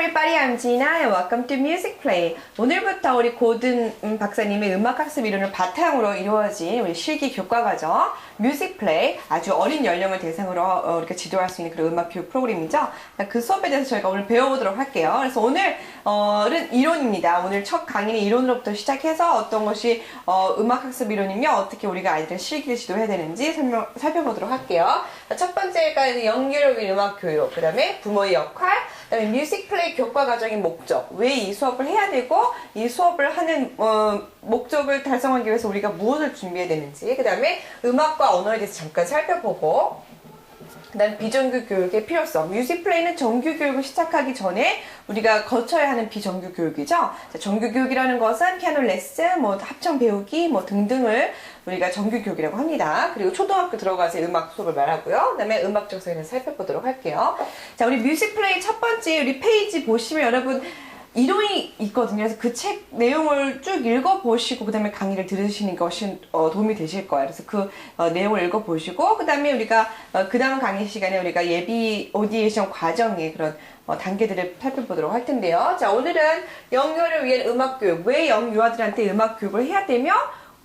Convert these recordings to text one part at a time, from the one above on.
everybody, I'm Gina and welcome to Music Play. 오늘부터 우리 고든 박사님의 음악학습 이론을 바탕으로 이루어진 우리 실기 교과과정 Music Play, 아주 어린 연령을 대상으로 이렇게 지도할 수 있는 그런 음악 교육 프로그램이죠. 그 수업에 대해서 저희가 오늘 배워보도록 할게요. 그래서 오늘은 이론입니다. 오늘 첫 강의는 이론으로부터 시작해서 어떤 것이 음악학습 이론이며 어떻게 우리가 아이들을 실기를 지도해야 되는지 살펴보도록 할게요. 첫 번째가 연결적인 음악 교육, 그 다음에 부모의 역할, 그 다음에 뮤직 플레이 교과 과정의 목적, 왜 이 수업을 해야 되고 이 수업을 하는 목적을 달성하기 위해서 우리가 무엇을 준비해야 되는지, 그 다음에 음악과 언어에 대해서 잠깐 살펴보고, 그 다음 비정규 교육의 필요성. 뮤직 플레이는 정규 교육을 시작하기 전에 우리가 거쳐야 하는 비정규 교육이죠. 정규 교육이라는 것은 피아노 레슨, 합청 배우기, 등등을 우리가 정규 교육이라고 합니다. 그리고 초등학교 들어가서 음악 수업을 말하고요. 그 다음에 음악 정서에 살펴보도록 할게요. 자, 우리 뮤직 플레이 첫 번째 우리 페이지 보시면 여러분 이론이 있거든요. 그래서 그 책 내용을 쭉 읽어보시고 그 다음에 강의를 들으시는 것이 도움이 되실 거예요. 그래서 그 내용을 읽어보시고 그 다음에 우리가 그 다음 강의 시간에 우리가 예비 오디에이션 과정의 그런 단계들을 살펴보도록 할 텐데요. 자, 오늘은 영유아를 위한 음악교육, 왜 영유아들한테 음악교육을 해야 되며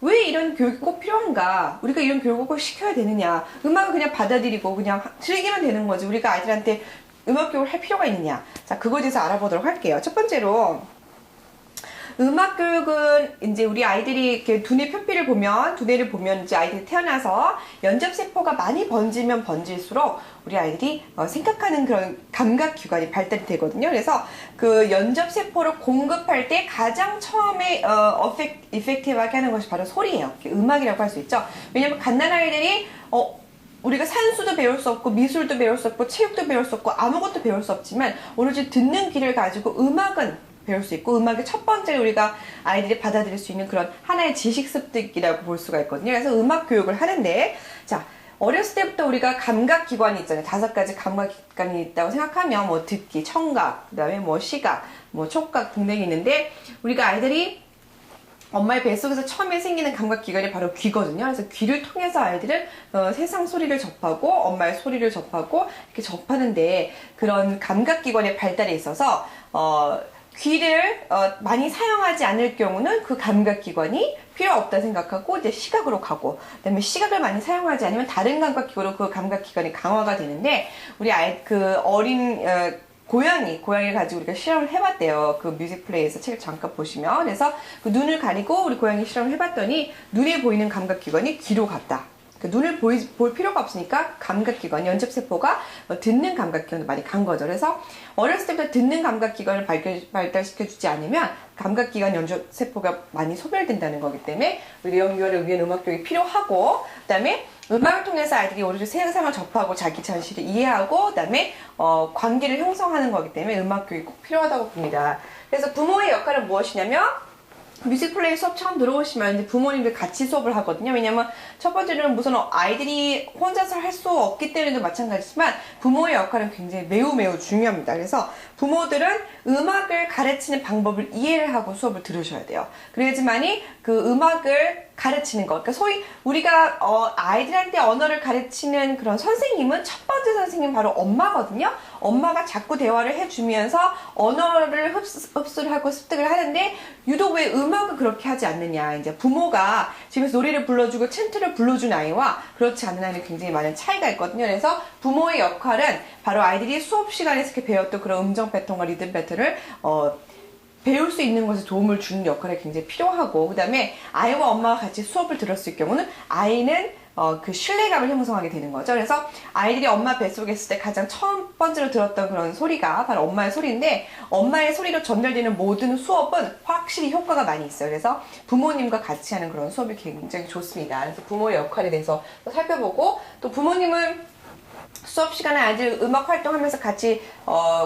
왜 이런 교육이 꼭 필요한가? 우리가 이런 교육을 꼭 시켜야 되느냐? 음악을 그냥 받아들이고 그냥 즐기면 되는 거지. 우리가 아이들한테 음악교육을 할 필요가 있느냐? 자, 그거에 대해서 알아보도록 할게요. 첫 번째로, 음악교육은 이제 우리 아이들이 이렇게 두뇌 표피를 보면, 두뇌를 보면 이제 아이들이 태어나서 연접세포가 많이 번지면 번질수록 우리 아이들이 생각하는 그런 감각기관이 발달이 되거든요. 그래서 그 연접세포를 공급할 때 가장 처음에 이펙티브하게 하는 것이 바로 소리예요. 음악이라고 할 수 있죠. 왜냐면 갓난아이들이 우리가 산수도 배울 수 없고 미술도 배울 수 없고 체육도 배울 수 없고 아무것도 배울 수 없지만 오로지 듣는 귀를 가지고 음악은 배울 수 있고 음악의 첫 번째 우리가 아이들이 받아들일 수 있는 그런 하나의 지식 습득이라고 볼 수가 있거든요. 그래서 음악 교육을 하는데, 자, 어렸을 때부터 우리가 감각기관이 있잖아요. 5가지 감각기관이 있다고 생각하면 듣기, 청각, 그 다음에 시각, 촉각 등등이 있는데 우리가 아이들이 엄마의 뱃속에서 처음에 생기는 감각기관이 바로 귀거든요. 그래서 귀를 통해서 아이들은 세상 소리를 접하고 엄마의 소리를 접하고 이렇게 접하는데 그런 감각기관의 발달에 있어서 귀를 많이 사용하지 않을 경우는 그 감각기관이 필요 없다 생각하고 이제 시각으로 가고, 그다음에 시각을 많이 사용하지 않으면 다른 감각기관으로 그 감각기관이 강화가 되는데 우리 어린 고양이를 가지고 우리가 실험을 해봤대요. 그 뮤직 플레이에서 책을 잠깐 보시면. 그래서 그 눈을 가리고 우리 고양이 실험을 해봤더니 눈에 보이는 감각기관이 귀로 갔다. 그 눈을 볼 필요가 없으니까 감각기관, 연접세포가 듣는 감각기관을 많이 간 거죠. 그래서 어렸을 때부터 듣는 감각기관을 발달시켜주지 않으면 감각기관 연접세포가 많이 소멸된다는 거기 때문에 우리 영유아를 위한 음악교육이 필요하고, 그 다음에 음악을 통해서 아이들이 오로지 세상을 접하고 자기 자신을 이해하고, 그 다음에 관계를 형성하는 거기 때문에 음악교육이 꼭 필요하다고 봅니다. 그래서 부모의 역할은 무엇이냐면 뮤직 플레이 수업 처음 들어오시면 이제 부모님들 같이 수업을 하거든요. 왜냐면 첫 번째는 우선 아이들이 혼자서 할 수 없기 때문에도 마찬가지지만 부모의 역할은 굉장히 매우 중요합니다. 그래서 부모들은 음악을 가르치는 방법을 이해를 하고 수업을 들으셔야 돼요. 그래야지만이 그 음악을 가르치는 것, 그러니까 소위 우리가 아이들한테 언어를 가르치는 그런 선생님은 첫 번째 선생님 바로 엄마거든요. 엄마가 자꾸 대화를 해주면서 언어를 흡수를 하고 습득을 하는데 유독 왜 음악을 그렇게 하지 않느냐. 이제 부모가 집에서 노래를 불러주고 챈트를 불러준 아이와 그렇지 않은 아이는 굉장히 많은 차이가 있거든요. 그래서 부모의 역할은 바로 아이들이 수업 시간에서 이렇게 배웠던 그런 음정 패턴과 리듬 패턴을 배울 수 있는 것에 도움을 주는 역할이 굉장히 필요하고, 그 다음에 아이와 엄마가 같이 수업을 들었을 경우는 아이는 그 신뢰감을 형성하게 되는 거죠. 그래서 아이들이 엄마 뱃속에 있을 때 가장 첫 번째로 들었던 그런 소리가 바로 엄마의 소리인데 엄마의 소리로 전달되는 모든 수업은 확실히 효과가 많이 있어요. 그래서 부모님과 같이 하는 그런 수업이 굉장히 좋습니다. 그래서 부모의 역할에 대해서 또 살펴보고, 또 부모님은 수업 시간에 아이들 음악 활동하면서 같이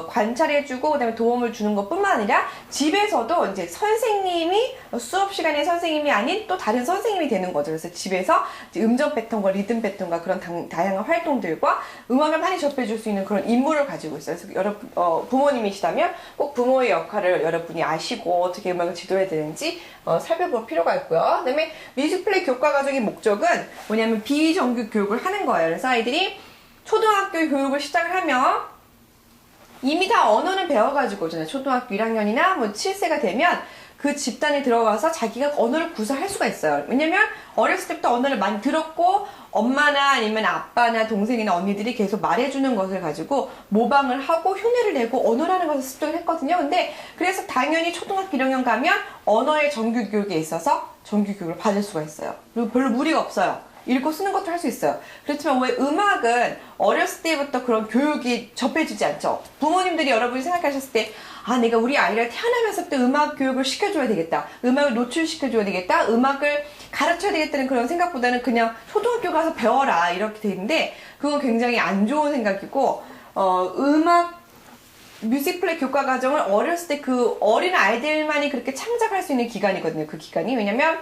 관찰해주고 그다음에 도움을 주는 것뿐만 아니라 집에서도 이제 선생님이 수업 시간에 선생님이 아닌 또 다른 선생님이 되는 거죠. 그래서 집에서 이제 음정 패턴과 리듬 패턴과 그런 다양한 활동들과 음악을 많이 접해줄 수 있는 그런 임무를 가지고 있어요. 그래서 여러분 부모님이시다면 꼭 부모의 역할을 여러분이 아시고 어떻게 음악을 지도해야 되는지 살펴볼 필요가 있고요. 그다음에 뮤직 플레이 교과 과정의 목적은 뭐냐면 비정규 교육을 하는 거예요. 그래서 아이들이 초등학교 교육을 시작을 하면 이미 다 언어는 배워가지고 오잖아요. 초등학교 1학년이나 뭐 7세가 되면 그 집단에 들어가서 자기가 언어를 구사할 수가 있어요. 왜냐면 어렸을 때부터 언어를 많이 들었고 엄마나 아니면 아빠나 동생이나 언니들이 계속 말해주는 것을 가지고 모방을 하고 흉내를 내고 언어라는 것을 습득을 했거든요. 근데 그래서 당연히 초등학교 1학년 가면 언어의 정규 교육에 있어서 정규 교육을 받을 수가 있어요. 그리고 별로 무리가 없어요. 읽고 쓰는 것도 할 수 있어요. 그렇지만 왜 음악은 어렸을 때부터 그런 교육이 접해지지 않죠? 부모님들이 여러분이 생각하셨을 때, 아, 내가 우리 아이를 태어나면서부터 음악 교육을 시켜줘야 되겠다. 음악을 노출시켜줘야 되겠다. 음악을 가르쳐야 되겠다는 그런 생각보다는 그냥 초등학교 가서 배워라. 이렇게 돼 있는데, 그건 굉장히 안 좋은 생각이고, 음악, 뮤직플레이 교과 과정을 어렸을 때 그 어린 아이들만이 그렇게 창작할 수 있는 기간이거든요. 그 기간이. 왜냐면,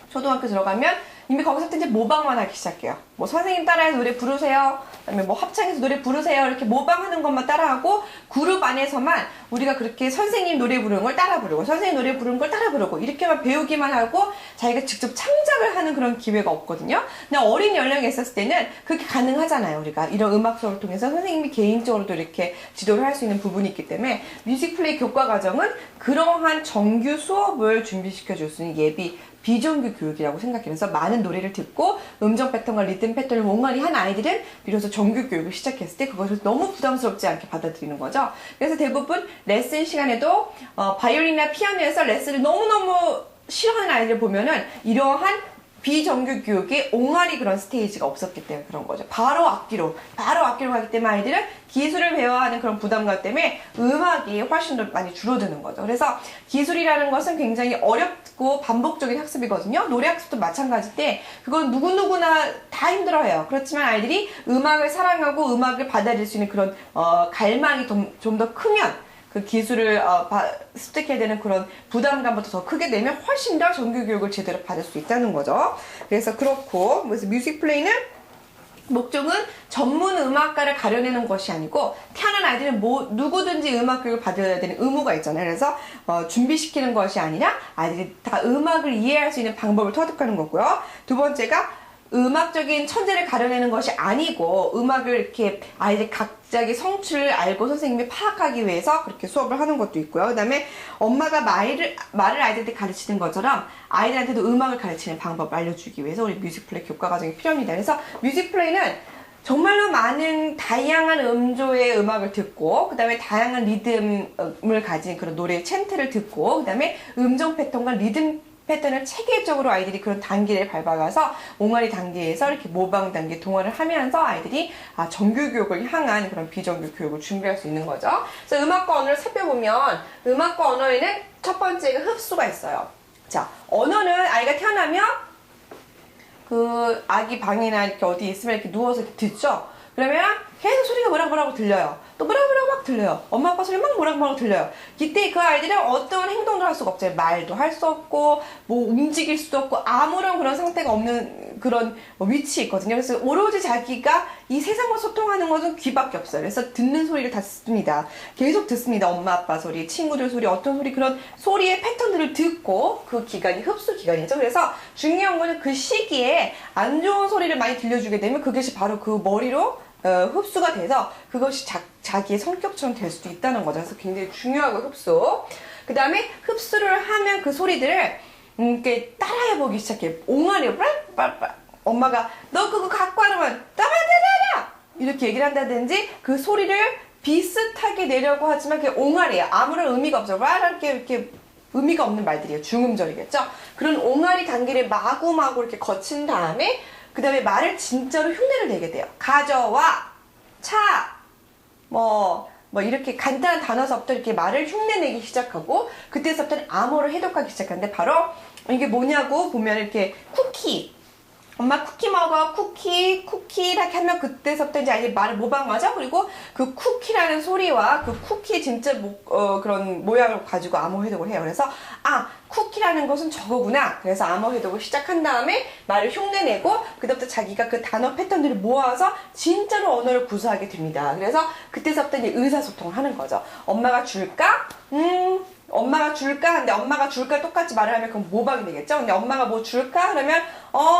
초등학교 들어가면 이미 거기서부터 이제 모방만 하기 시작해요. 뭐 선생님 따라해서 노래 부르세요. 그다음에 뭐 합창해서 노래 부르세요. 이렇게 모방하는 것만 따라하고 그룹 안에서만 우리가 그렇게 선생님 노래 부르는 걸 따라 부르고 선생님 노래 부르는 걸 따라 부르고 이렇게만 배우기만 하고 자기가 직접 창작을 하는 그런 기회가 없거든요. 근데 어린 연령에 있었을 때는 그렇게 가능하잖아요. 우리가 이런 음악 수업을 통해서 선생님이 개인적으로도 이렇게 지도를 할 수 있는 부분이 있기 때문에 뮤직플레이 교과 과정은 그러한 정규 수업을 준비시켜 줄 수 있는 예비 비정규 교육이라고 생각해요. 그래서 많은 노래를 듣고 음정 패턴과 리듬 패턴을 몽환히 한 아이들은 비로소 정규 교육을 시작했을 때 그것을 너무 부담스럽지 않게 받아들이는 거죠. 그래서 대부분 레슨 시간에도 바이올린이나 피아노에서 레슨을 너무너무 싫어하는 아이들 보면은 이러한 비정규 교육에 옹알이 그런 스테이지가 없었기 때문에 그런 거죠. 바로 악기로 가기 때문에 아이들은 기술을 배워야 하는 그런 부담감 때문에 음악이 훨씬 더 많이 줄어드는 거죠. 그래서 기술이라는 것은 굉장히 어렵고 반복적인 학습이거든요. 노래 학습도 마찬가지 때 그건 누구누구나 다 힘들어해요. 그렇지만 아이들이 음악을 사랑하고 음악을 받아들일 수 있는 그런 갈망이 좀 더 크면 그 기술을 습득해야 되는 그런 부담감부터 더 크게 내면 훨씬 더 정규 교육을 제대로 받을 수 있다는 거죠. 그래서 그렇고, 그래서 뮤직플레이는 목적은 전문 음악가를 가려내는 것이 아니고 태어난 아이들은 누구든지 음악 교육을 받아야 되는 의무가 있잖아요. 그래서 준비시키는 것이 아니라 아이들이 다 음악을 이해할 수 있는 방법을 터득하는 거고요. 두 번째가 음악적인 천재를 가려내는 것이 아니고 음악을 이렇게 아이들 각자의 성취를 알고 선생님이 파악하기 위해서 그렇게 수업을 하는 것도 있고요. 그 다음에 엄마가 말을 아이들한테 가르치는 것처럼 아이들한테도 음악을 가르치는 방법을 알려주기 위해서 우리 뮤직플레이 교과 과정이 필요합니다. 그래서 뮤직플레이는 정말로 많은 다양한 음조의 음악을 듣고 그 다음에 다양한 리듬을 가진 그런 노래의 챈트를 듣고 그 다음에 음정 패턴과 리듬 패턴을 체계적으로 아이들이 그런 단계를 밟아가서 옹알이 단계에서 이렇게 모방 단계 동화를 하면서 아이들이 정규 교육을 향한 그런 비정규 교육을 준비할 수 있는 거죠. 그래서 음악과 언어를 살펴보면 음악과 언어에는 첫 번째가 흡수가 있어요. 자, 언어는 아이가 태어나면 그 아기 방이나 이렇게 어디 있으면 이렇게 누워서 이렇게 듣죠. 그러면 계속 소리가 뭐라고 들려요. 또 뭐라고 막 들려요. 엄마 아빠 소리 막 뭐라고 들려요. 이때 그 아이들은 어떤 행동도 할 수가 없어요. 말도 할 수 없고 뭐 움직일 수도 없고 아무런 그런 상태가 없는 그런 위치에 있거든요. 그래서 오로지 자기가 이 세상과 소통하는 것은 귀밖에 없어요. 그래서 듣는 소리를 다 듣습니다. 계속 듣습니다. 엄마 아빠 소리, 친구들 소리, 어떤 소리 그런 소리의 패턴들을 듣고 그 기간이 흡수 기간이죠. 그래서 중요한 거는 그 시기에 안 좋은 소리를 많이 들려주게 되면 그것이 바로 그 머리로 흡수가 돼서 그것이 자기의 성격처럼 될 수도 있다는 거죠. 그래서 굉장히 중요하고 흡수. 그 다음에 흡수를 하면 그 소리들을 이렇게 따라해보기 시작해요. 옹알이요. 엄마가 너 그거 갖고 와라면 따라따라라 이렇게 얘기를 한다든지 그 소리를 비슷하게 내려고 하지만 그게 옹알이에요. 아무런 의미가 없어요. 이렇게 의미가 없는 말들이에요. 중음절이겠죠. 그런 옹알이 단계를 마구마구 이렇게 거친 다음에 그 다음에 말을 진짜로 흉내를 내게 돼요. 가져와, 차, 뭐 이렇게 간단한 단어서부터 이렇게 말을 흉내내기 시작하고 그때서부터는 암호를 해독하기 시작하는데 바로 이게 뭐냐고 보면 이렇게 쿠키, 엄마 쿠키 먹어, 쿠키 이렇게 하면 그때서부터 이제 아이들이 말을 모방하죠. 그리고 그 쿠키라는 소리와 그 쿠키 진짜 그런 모양을 가지고 암호 해독을 해요. 그래서 쿠키라는 것은 저거구나. 그래서 암호 해독을 시작한 다음에 말을 흉내내고 그때부터 자기가 그 단어 패턴들을 모아서 진짜로 언어를 구사하게 됩니다. 그래서 그때서부터 이제 의사소통을 하는 거죠. 엄마가 줄까? 엄마가 줄까? 근데 엄마가 줄까 똑같이 말을 하면 그건 모방이 되겠죠? 근데 엄마가 뭐 줄까? 그러면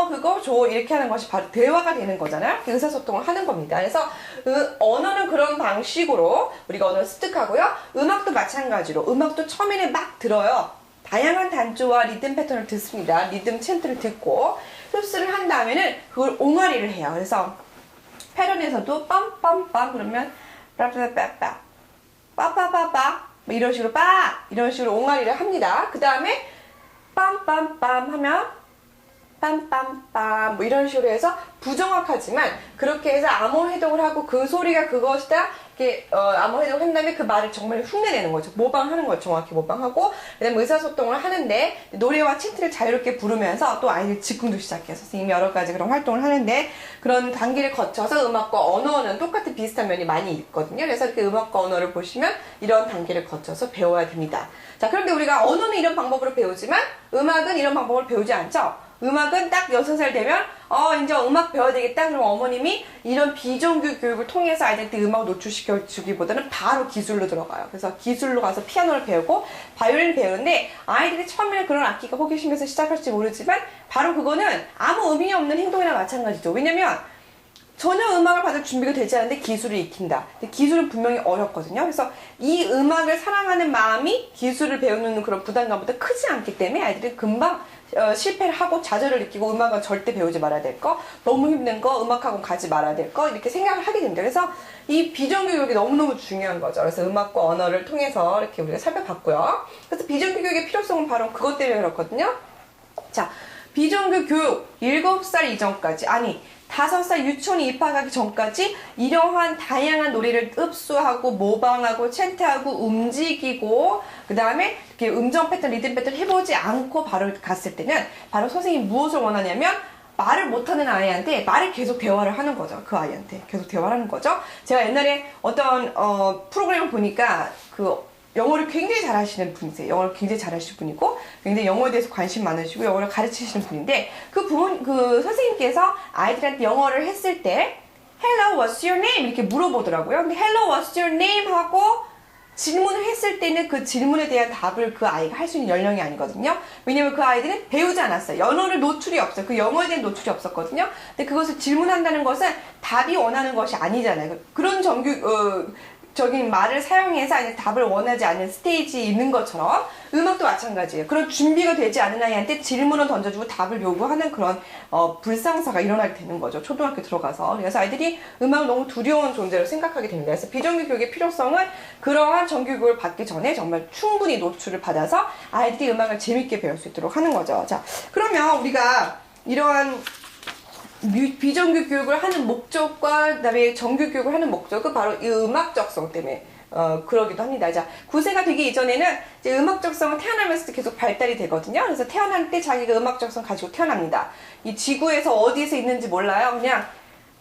그거 줘. 이렇게 하는 것이 바로 대화가 되는 거잖아요. 의사소통을 하는 겁니다. 그래서 언어는 그런 방식으로 우리가 언어를 습득하고요. 음악도 마찬가지로 음악도 처음에는 막 들어요. 다양한 단조와 리듬 패턴을 듣습니다. 리듬 챈트를 듣고 흡수를 한 다음에는 그걸 옹알이를 해요. 그래서 패런에서도 빰빰빰 그러면 빠빠빠빠 빠빠빠빠 뭐 이런 식으로 이런 식으로 옹알이를 합니다. 그 다음에 빰빰빰 하면 빰빰빰 뭐 이런 식으로 해서 부정확하지만 그렇게 해서 암호 해독을 하고 그 소리가 그것이다 이렇게 암호 해독을 한 다음에 그 말을 정말 흉내내는 거죠. 모방하는 걸 정확히 모방하고 그다음에 의사소통을 하는데 노래와 챈트를 자유롭게 부르면서 또 아이들 즉흥도 시작해요. 선생님이 여러 가지 그런 활동을 하는데 그런 단계를 거쳐서 음악과 언어는 똑같은 비슷한 면이 많이 있거든요. 그래서 이렇게 음악과 언어를 보시면 이런 단계를 거쳐서 배워야 됩니다. 자, 그런데 우리가 언어는 이런 방법으로 배우지만 음악은 이런 방법으로 배우지 않죠. 음악은 딱 6살 되면 이제 음악 배워야 되겠다. 그럼 어머님이 이런 비정규 교육을 통해서 아이들한테 음악을 노출시켜 주기보다는 바로 기술로 들어가요. 그래서 기술로 가서 피아노를 배우고 바이올린을 배우는데 아이들이 처음에는 그런 악기가 호기심에서 시작할지 모르지만 바로 그거는 아무 의미 없는 행동이나 마찬가지죠. 왜냐면 전혀 음악을 받을 준비가 되지 않은데 기술을 익힌다. 근데 기술은 분명히 어렵거든요. 그래서 이 음악을 사랑하는 마음이 기술을 배우는 그런 부담감보다 크지 않기 때문에 아이들이 금방 실패를 하고 좌절을 느끼고 음악은 절대 배우지 말아야 될 거, 너무 힘든 거, 음악학원 가지 말아야 될 거 이렇게 생각을 하게 됩니다. 그래서 이 비정규 교육이 너무너무 중요한 거죠. 그래서 음악과 언어를 통해서 이렇게 우리가 살펴봤고요. 그래서 비정규 교육의 필요성은 바로 그것 때문에 그렇거든요. 자, 비정규 교육 7살 이전까지 5살 유치원에 입학하기 전까지 이러한 다양한 노래를 흡수하고 모방하고 챈트하고 움직이고 그 다음에 이렇게 음정 패턴, 리듬 패턴 해보지 않고 바로 갔을 때는 바로 선생님이 무엇을 원하냐면 말을 못하는 아이한테 말을 계속 대화를 하는 거죠. 그 아이한테 계속 대화를 하는 거죠. 제가 옛날에 어떤 프로그램을 보니까 영어를 굉장히 잘하시는 분이세요. 영어를 굉장히 잘하시는 분이고 굉장히 영어에 대해서 관심 많으시고 영어를 가르치시는 분인데 그 선생님께서 아이들한테 영어를 했을 때 Hello, what's your name? 이렇게 물어보더라고요. 근데 Hello, what's your name? 하고 질문을 했을 때는 그 질문에 대한 답을 그 아이가 할 수 있는 연령이 아니거든요. 왜냐면 그 아이들은 배우지 않았어요. 언어를 노출이 없어요. 그 영어에 대한 노출이 없었거든요. 근데 그것을 질문한다는 것은 답이 원하는 것이 아니잖아요. 그런 적인 말을 사용해서 아니 답을 원하지 않는 스테이지에 있는 것처럼 음악도 마찬가지예요. 그런 준비가 되지 않은 아이한테 질문을 던져주고 답을 요구하는 그런 불상사가 일어나게 되는 거죠. 초등학교 들어가서. 그래서 아이들이 음악을 너무 두려운 존재로 생각하게 됩니다. 그래서 비정규 교육의 필요성은 그러한 정규 교육을 받기 전에 정말 충분히 노출을 받아서 아이들이 음악을 재밌게 배울 수 있도록 하는 거죠. 자, 그러면 우리가 이러한 비정규 교육을 하는 목적과 그다음에 정규 교육을 하는 목적은 바로 이 음악적성 때문에 그러기도 합니다. 자, 9세가 되기 이전에는 이제 음악적성은 태어나면서 계속 발달이 되거든요. 그래서 태어날 때 자기가 음악적성 가지고 태어납니다. 이 지구에서 어디에서 있는지 몰라요. 그냥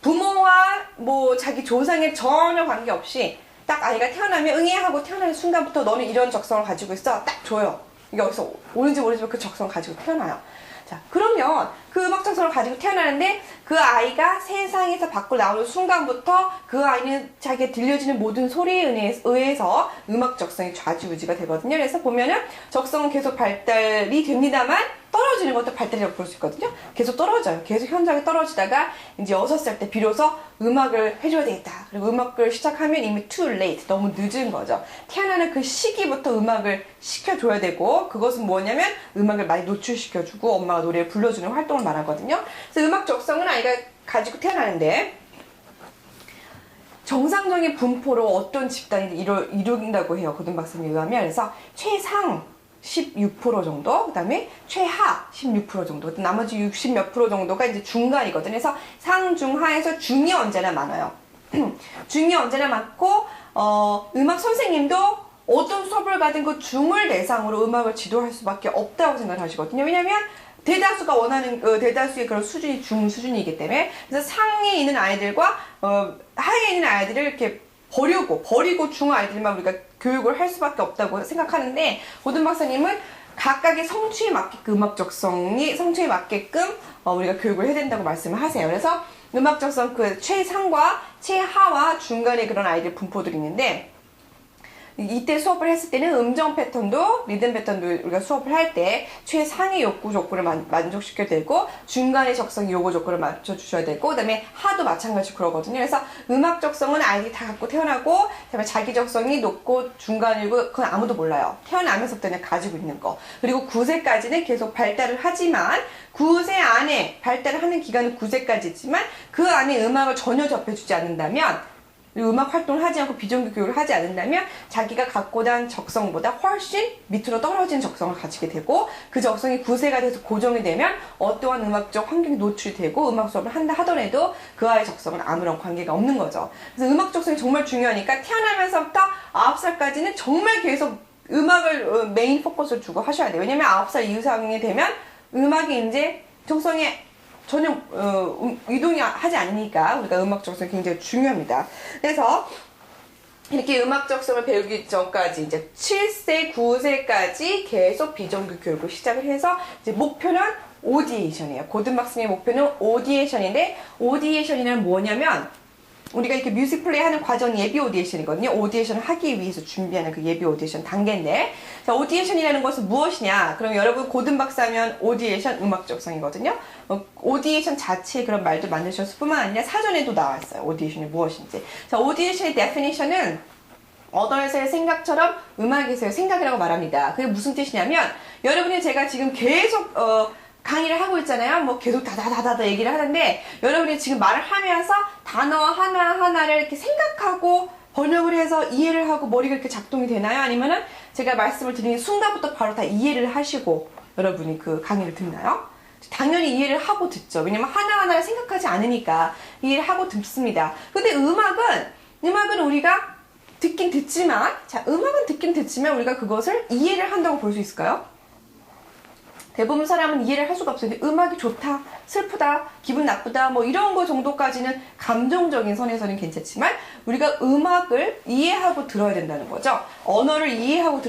부모와 뭐 자기 조상에 전혀 관계없이 딱 아이가 태어나면 응애 하고 태어나는 순간부터 너는 이런 적성을 가지고 있어. 딱 줘요. 이게 어디서 오는지 모르지만 그 적성을 가지고 태어나요. 자, 그러면 그 음악 적성을 가지고 태어나는데 그 아이가 세상에서 밖으로 나오는 순간부터 그 아이는 자기가 들려지는 모든 소리에 의해서 음악 적성이 좌지우지가 되거든요. 그래서 보면은 적성은 계속 발달이 됩니다만 떨어지는 것도 발달이라고 볼 수 있거든요. 계속 떨어져요. 계속 현장에 떨어지다가 이제 6살 때 비로소 음악을 해줘야 되겠다. 그리고 음악을 시작하면 이미 too late. 너무 늦은 거죠. 태어나는 그 시기부터 음악을 시켜줘야 되고 그것은 뭐냐면 음악을 많이 노출시켜주고 엄마가 노래를 불러주는 활동을 말하거든요. 그래서 음악 적성은 아이가 가지고 태어나는데 정상적인 분포로 어떤 집단이 이룬다고 해요. 고든 박사님에 의하면. 그래서 최상 16% 정도, 그 다음에 최하 16% 정도, 나머지 60 몇 프로 정도가 이제 중간이거든요. 그래서 상, 중, 하에서 중이 언제나 많아요. 중이 언제나 많고, 음악 선생님도 어떤 수업을 가든 그 중을 대상으로 음악을 지도할 수밖에 없다고 생각하시거든요. 왜냐면 대다수가 원하는 대다수의 그런 수준이 중 수준이기 때문에. 그래서 상에 있는 아이들과 하에 있는 아이들을 이렇게 버리고 중 아이들만 우리가 교육을 할 수밖에 없다고 생각하는데 고든 박사님은 각각의 성취에 맞게끔 음악 적성이 성취에 맞게끔 우리가 교육을 해야 된다고 말씀을 하세요. 그래서 음악 적성 그 최상과 최하와 중간에 그런 아이들 분포들이 있는데 이때 수업을 했을 때는 음정 패턴도 리듬 패턴도 우리가 수업을 할 때 최상위 욕구 조건을 만족시켜야 되고 중간의 적성이 요구 조건을 맞춰주셔야 되고 그다음에 하도 마찬가지로 그러거든요. 그래서 음악 적성은 아이들이 다 갖고 태어나고 그다음에 자기 적성이 높고 중간이고 그건 아무도 몰라요. 태어나면서부터 그냥 가지고 있는 거. 그리고 9세까지는 계속 발달을 하지만 9세 안에 발달을 하는 기간은 9세까지지만 그 안에 음악을 전혀 접해주지 않는다면 음악 활동을 하지 않고 비정규 교육을 하지 않는다면 자기가 갖고 난 적성보다 훨씬 밑으로 떨어진 적성을 가지게 되고 그 적성이 9세가 돼서 고정이 되면 어떠한 음악적 환경에 노출이 되고 음악 수업을 한다 하더라도 그와의 적성은 아무런 관계가 없는 거죠. 그래서 음악 적성이 정말 중요하니까 태어나면서부터 9살까지는 정말 계속 음악을 메인 포커스를 두고 하셔야 돼요. 왜냐면 9살 이상이 되면 음악이 이제 적성에 전혀 이동이 하지 않으니까 우리가 음악 적성이 굉장히 중요합니다. 그래서 이렇게 음악 적성을 배우기 전까지 이제 7세, 9세까지 계속 비정규 교육을 시작을 해서 이제 목표는 오디에이션이에요. 고등학생의 목표는 오디에이션인데 오디에이션이란 뭐냐면 우리가 이렇게 뮤직 플레이 하는 과정이 예비 오디에이션이거든요. 오디에이션을 하기 위해서 준비하는 그 예비 오디에이션 단계인데 자, 오디에이션이라는 것은 무엇이냐? 그럼 여러분 고등박사면 오디에이션 음악 적성이거든요. 오디에이션 자체의 그런 말도 만드셨을 뿐만 아니라 사전에도 나왔어요. 오디에이션이 무엇인지. 자, 오디에이션의 데피니션은 언어에서의 생각처럼 음악에서의 생각이라고 말합니다. 그게 무슨 뜻이냐면 여러분이 제가 지금 계속 강의를 하고 있잖아요. 뭐 계속 다다다다다 얘기를 하는데 여러분이 지금 말을 하면서 단어 하나하나를 이렇게 생각하고 번역을 해서 이해를 하고 머리가 이렇게 작동이 되나요? 아니면은 제가 말씀을 드리는 순간부터 바로 다 이해를 하시고 여러분이 그 강의를 듣나요? 당연히 이해를 하고 듣죠. 왜냐면 하나하나를 생각하지 않으니까 이해를 하고 듣습니다. 근데 음악은 우리가 듣긴 듣지만 자, 음악은 듣긴 듣지만 우리가 그것을 이해를 한다고 볼 수 있을까요? 대부분 사람은 이해를 할 수가 없어요. 근데 음악이 좋다, 슬프다, 기분 나쁘다 뭐 이런 거 정도까지는 감정적인 선에서는 괜찮지만 우리가 음악을 이해하고 들어야 된다는 거죠. 언어를 이해하고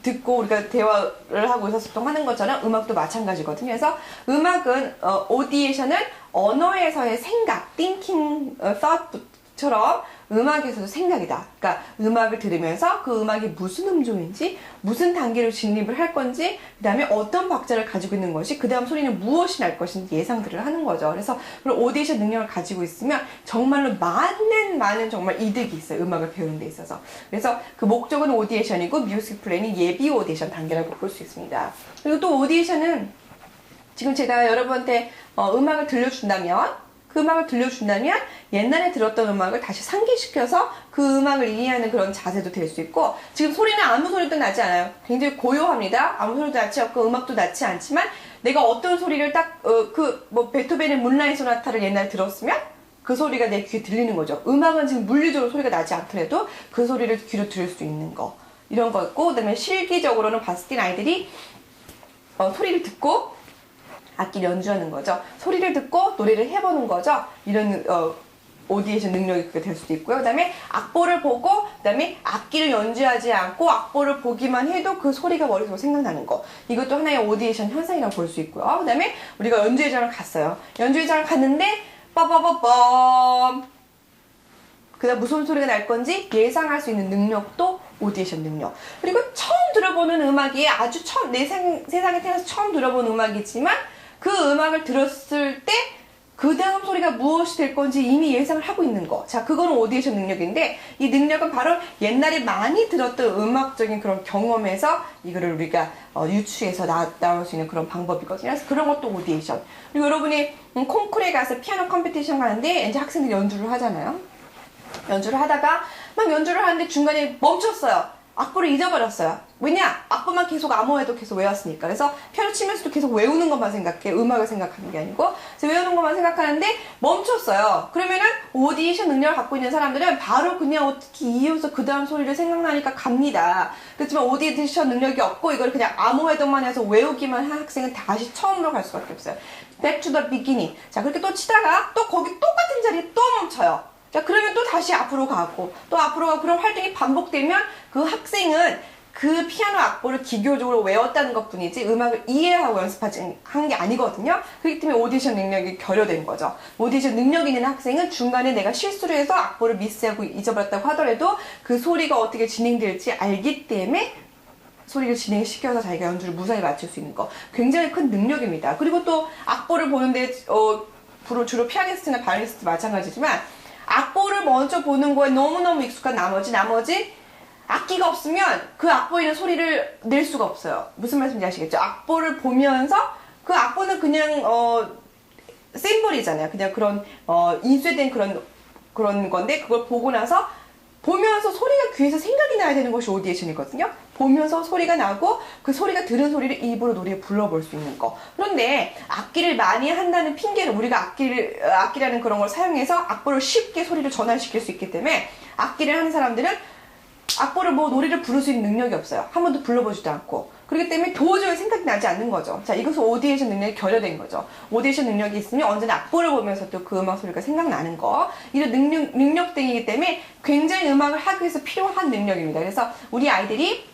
듣고 우리가 대화를 하고 의사소통하는 것처럼 음악도 마찬가지거든요. 그래서 음악은 오디에이션은 언어에서의 생각, thinking, thought처럼 음악에서도 생각이다. 그러니까 음악을 들으면서 그 음악이 무슨 음조인지, 무슨 단계로 진입을 할 건지, 그 다음에 어떤 박자를 가지고 있는 것이, 그 다음 소리는 무엇이 날 것인지 예상들을 하는 거죠. 그래서 그런 오디션 능력을 가지고 있으면 정말로 많은 정말 이득이 있어요. 음악을 배우는 데 있어서. 그래서 그 목적은 오디션이고 뮤직 플레이는 예비 오디션 단계라고 볼 수 있습니다. 그리고 또 오디션은 지금 제가 여러분한테 음악을 들려준다면 옛날에 들었던 음악을 다시 상기시켜서 그 음악을 이해하는 그런 자세도 될 수 있고 지금 소리는 아무 소리도 나지 않아요. 굉장히 고요합니다. 아무 소리도 나지 않고 음악도 나지 않지만 내가 어떤 소리를 딱 베토벤의 문라인 소나타를 옛날에 들었으면 그 소리가 내 귀에 들리는 거죠. 음악은 지금 물리적으로 소리가 나지 않더라도 그 소리를 귀로 들을 수 있는 거 이런 거 있고 그다음에 실기적으로는 봤을 때 아이들이 소리를 듣고 악기를 연주하는 거죠. 소리를 듣고 노래를 해보는 거죠. 이런 오디에이션 능력이 그렇게 될 수도 있고요. 그 다음에 악보를 보고 그 다음에 악기를 연주하지 않고 악보를 보기만 해도 그 소리가 머릿속으로 생각나는 거. 이것도 하나의 오디에이션 현상이라고 볼 수 있고요. 그 다음에 우리가 연주회장을 갔어요. 연주회장을 갔는데 빠바바밤 그 다음 무슨 소리가 날 건지 예상할 수 있는 능력도 오디에이션 능력. 그리고 처음 들어보는 음악이 아주 처음 내 세상에 태어나서 처음 들어본 음악이지만 그 음악을 들었을 때 그 다음 소리가 무엇이 될 건지 이미 예상을 하고 있는 거. 자, 그거는 오디에이션 능력인데 이 능력은 바로 옛날에 많이 들었던 음악적인 그런 경험에서 이거를 우리가 유추해서 나올 수 있는 그런 방법이거든요. 그래서 그런 것도 오디에이션. 그리고 여러분이 콩쿠르에 가서 피아노 컴피티션 가는데 이제 학생들이 연주를 하잖아요. 연주를 하다가 막 연주를 하는데 중간에 멈췄어요. 악보를 잊어버렸어요. 왜냐? 악보만 계속 암호해도 계속 외웠으니까. 그래서 피아노 치면서도 계속 외우는 것만 생각해. 음악을 생각하는 게 아니고. 그래서 외우는 것만 생각하는데 멈췄어요. 그러면은 오디션 능력을 갖고 있는 사람들은 바로 그냥 어떻게 이어서 그 다음 소리를 생각나니까 갑니다. 그렇지만 오디션 능력이 없고 이걸 그냥 암호해동만 해서 외우기만 한 학생은 다시 처음으로 갈 수밖에 없어요. Back to the beginning. 자, 그렇게 또 치다가 또 거기 똑같은 자리에 또 멈춰요. 자, 그러면 또 다시 앞으로 가고, 또 앞으로 가고, 그런 활동이 반복되면 그 학생은 그 피아노 악보를 기교적으로 외웠다는 것 뿐이지 음악을 이해하고 연습한 게 아니거든요. 그렇기 때문에 오디션 능력이 결여된 거죠. 오디션 능력 있는 학생은 중간에 내가 실수를 해서 악보를 미스하고 잊어버렸다고 하더라도 그 소리가 어떻게 진행될지 알기 때문에 소리를 진행시켜서 자기가 연주를 무사히 맞출 수 있는 거. 굉장히 큰 능력입니다. 그리고 또 악보를 보는데 주로 피아니스트나 바이올리니스트 마찬가지지만 악보를 먼저 보는 거에 너무너무 익숙한 나머지 악기가 없으면 그 악보에 있는 소리를 낼 수가 없어요. 무슨 말씀인지 아시겠죠? 악보를 보면서 그 악보는 그냥 심볼이잖아요. 그냥 그런 인쇄된 그런 건데 그걸 보고 나서 보면서 소리가 귀에서 생각이 나야 되는 것이 오디션이거든요. 보면서 소리가 나고 그 소리가 들은 소리를 입으로 노래에 불러볼 수 있는 거. 그런데 악기를 많이 한다는 핑계로 우리가 악기라는 그런 걸 사용해서 악보를 쉽게 소리를 전환시킬 수 있기 때문에 악기를 하는 사람들은 악보를 노래를 부를 수 있는 능력이 없어요. 한 번도 불러보지도 않고. 그렇기 때문에 도저히 생각이 나지 않는 거죠. 자, 이것은 오디션 능력이 결여된 거죠. 오디션 능력이 있으면 언제나 악보를 보면서 또 그 음악 소리가 생각나는 거. 이런 능력등이기 때문에 굉장히 음악을 하기 위해서 필요한 능력입니다. 그래서 우리 아이들이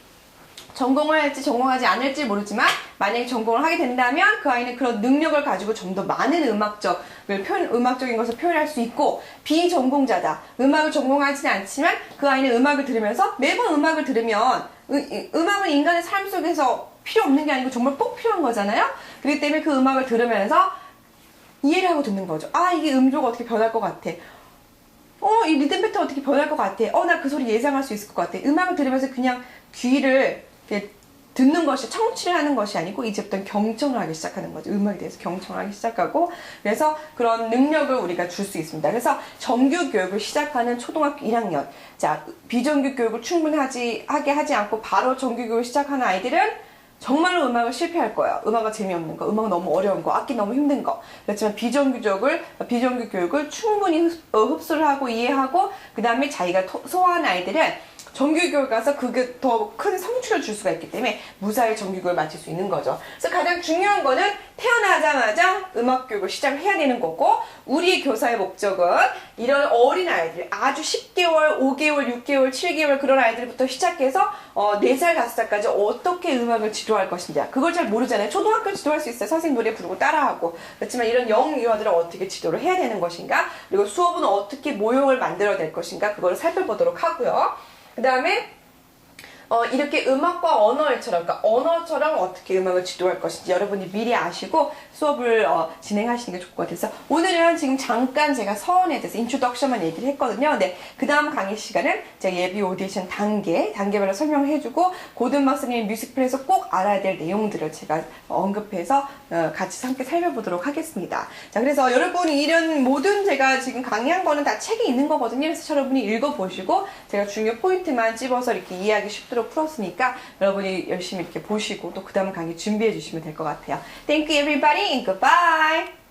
전공을 할지 전공하지 않을지 모르지만 만약에 전공을 하게 된다면 그 아이는 그런 능력을 가지고 좀 더 많은 음악적인 것을 표현할 수 있고 비전공자다. 음악을 전공하지는 않지만 그 아이는 음악을 들으면서 매번 음악을 들으면 음악은 인간의 삶 속에서 필요 없는 게 아니고 정말 꼭 필요한 거잖아요. 그렇기 때문에 그 음악을 들으면서 이해를 하고 듣는 거죠. 아, 이게 음조가 어떻게 변할 것 같아. 이 리듬 패턴 어떻게 변할 것 같아. 나 그 소리 예상할 수 있을 것 같아. 음악을 들으면서 그냥 귀를 듣는 것이 청취를 하는 것이 아니고 이제부터 경청을 하기 시작하는 거죠. 음악에 대해서 경청을 하기 시작하고 그래서 그런 능력을 우리가 줄 수 있습니다. 그래서 정규 교육을 시작하는 초등학교 1학년 자 비정규 교육을 충분히 하게 하지 않고 바로 정규 교육을 시작하는 아이들은 정말로 음악을 실패할 거예요. 음악은 재미없는 거, 음악은 너무 어려운 거, 악기 너무 힘든 거. 그렇지만 비정규 교육을 충분히 흡수를 하고 이해하고 그 다음에 자기가 소화한 아이들은 정규교육 가서 그게 더 큰 성취를 줄 수가 있기 때문에 무사히 정규교육을 마칠 수 있는 거죠. 그래서 가장 중요한 거는 태어나자마자 음악교육을 시작을 해야 되는 거고 우리 교사의 목적은 이런 어린 아이들 아주 10개월, 5개월, 6개월, 7개월 그런 아이들부터 시작해서 4살, 5살까지 어떻게 음악을 지도할 것인지 그걸 잘 모르잖아요. 초등학교 지도할 수 있어요. 선생님 노래 부르고 따라하고. 그렇지만 이런 영유아들을 어떻게 지도를 해야 되는 것인가 그리고 수업은 어떻게 모형을 만들어야 될 것인가 그걸 살펴보도록 하고요. 그 다음에 이렇게 음악과 언어처럼 그러니까 언어처럼 어떻게 음악을 지도할 것인지 여러분이 미리 아시고 수업을 진행하시는 게 좋을 것 같아서 오늘은 지금 잠깐 제가 서원에 대해서 인트로덕션만 얘기를 했거든요. 네, 그 다음 강의 시간은 제가 예비 오디션 단계별로 설명을 해주고 고등학생의 뮤직플에서 꼭 알아야 될 내용들을 제가 언급해서 같이 함께 살펴보도록 하겠습니다. 자, 그래서 여러분이 이런 모든 제가 지금 강의한 거는 다 책에 있는 거거든요. 그래서 여러분이 읽어보시고 제가 중요 포인트만 찝어서 이렇게 이해하기 쉽도록 풀었으니까 여러분이 열심히 이렇게 보시고 또 그 다음 강의 준비해 주시면 될 것 같아요. Thank you everybody and goodbye!